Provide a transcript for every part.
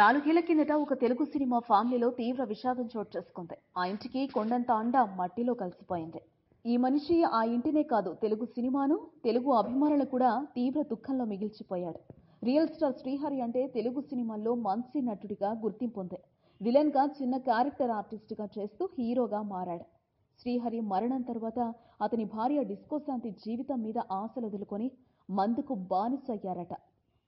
నాలుగేళ్ల కిందట ఒక తెలుగు సినిమా ఫ్యామిలీలో తీవ్ర విషాదం చోటు చేసుకుంది. ఆ ఇంటికి కొండంత అండ మట్టిలో కలిసిపోయింది. ఈ మనిషి ఆ ఇంటినే కాదు, తెలుగు సినిమాను, తెలుగు అభిమానులు కూడా తీవ్ర దుఃఖంలో మిగిల్చిపోయాడు. రియల్ స్టార్ శ్రీహరి అంటే తెలుగు సినిమాల్లో మంచి నటుడిగా గుర్తింపు ఉంది. విలన్ గా చిన్న క్యారెక్టర్ ఆర్టిస్ట్ గా చేస్తూ హీరోగా మారాడు. శ్రీహరి మరణం తర్వాత అతని భార్య డిస్కో శాంతి జీవితం మీద ఆశలు వదులుకొని మందుకు బానిసయ్యారట.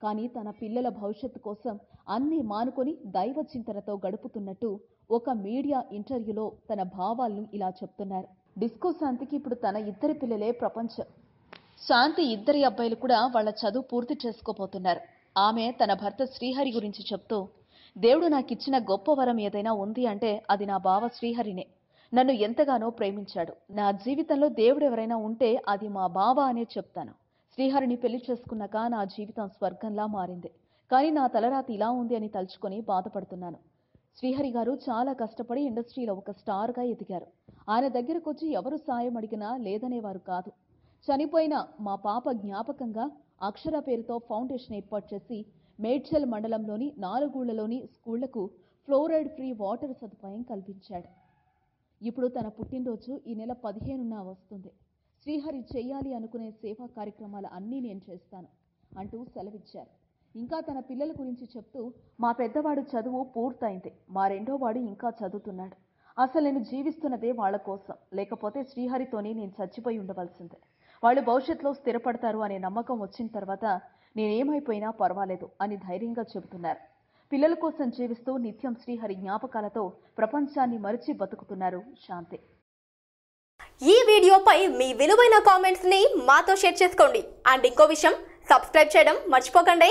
కానీ తన పిల్లల భవిష్యత్తు కోసం అన్నీ మానుకొని దైవ చింతనతో గడుపుతున్నట్టు ఒక మీడియా ఇంటర్వ్యూలో తన భావాలను ఇలా చెప్తున్నారు. డిస్కో శాంతికి ఇప్పుడు తన ఇద్దరి పిల్లలే ప్రపంచం. శాంతి ఇద్దరి అబ్బాయిలు కూడా వాళ్ళ చదువు పూర్తి చేసుకోబోతున్నారు. ఆమె తన భర్త శ్రీహరి గురించి చెప్తూ, దేవుడు నాకిచ్చిన గొప్ప వరం ఏదైనా ఉంది అంటే అది నా బావ శ్రీహరినే. నన్ను ఎంతగానో ప్రేమించాడు. నా జీవితంలో దేవుడు ఎవరైనా ఉంటే అది మా బావ అనే చెప్తాను. శ్రీహరిని పెళ్లి చేసుకున్నాక నా జీవితం స్వర్గంలా మారింది. కానీ నా తలరాతి ఇలా ఉంది అని తలుచుకొని బాధపడుతున్నాను. శ్రీహరి గారు చాలా కష్టపడి ఇండస్ట్రీలో ఒక స్టార్గా ఎదిగారు. ఆయన దగ్గరకు వచ్చి ఎవరు సాయం అడిగినా లేదనేవారు కాదు. చనిపోయిన మా పాప జ్ఞాపకంగా అక్షర పేరుతో ఫౌండేషన్ ఏర్పాటు చేసి మేడ్చల్ మండలంలోని 4 ఊళ్లలోని స్కూళ్లకు ఫ్లోరైడ్ ఫ్రీ వాటర్ సదుపాయం కల్పించాడు. ఇప్పుడు తన పుట్టినరోజు ఈ నెల 15న వస్తుంది. శ్రీహరి చేయాలి అనుకునే సేవా కార్యక్రమాలు అన్నీ నేను చేస్తాను అంటూ సెలవిచ్చారు. ఇంకా తన పిల్లల గురించి చెప్తూ, మా పెద్దవాడు చదువు పూర్తయింది, మా రెండోవాడు ఇంకా చదువుతున్నాడు. అసలు నేను జీవిస్తున్నదే వాళ్ళ కోసం, లేకపోతే శ్రీహరితోనే నేను చచ్చిపోయి ఉండవలసిందే. వాళ్ళు భవిష్యత్తులో స్థిరపడతారు అనే నమ్మకం వచ్చిన తర్వాత నేనేమైపోయినా పర్వాలేదు అని ధైర్యంగా చెబుతున్నారు. పిల్లల కోసం జీవిస్తూ నిత్యం శ్రీహరి జ్ఞాపకాలతో ప్రపంచాన్ని మరిచి బతుకుతున్నారు శాంతి. ఈ వీడియోపై మీ విలువైన కామెంట్స్ ని మాతో షేర్ చేసుకోండి. అండ్ ఇంకో విషయం, సబ్స్క్రైబ్ చేయడం మర్చిపోకండి.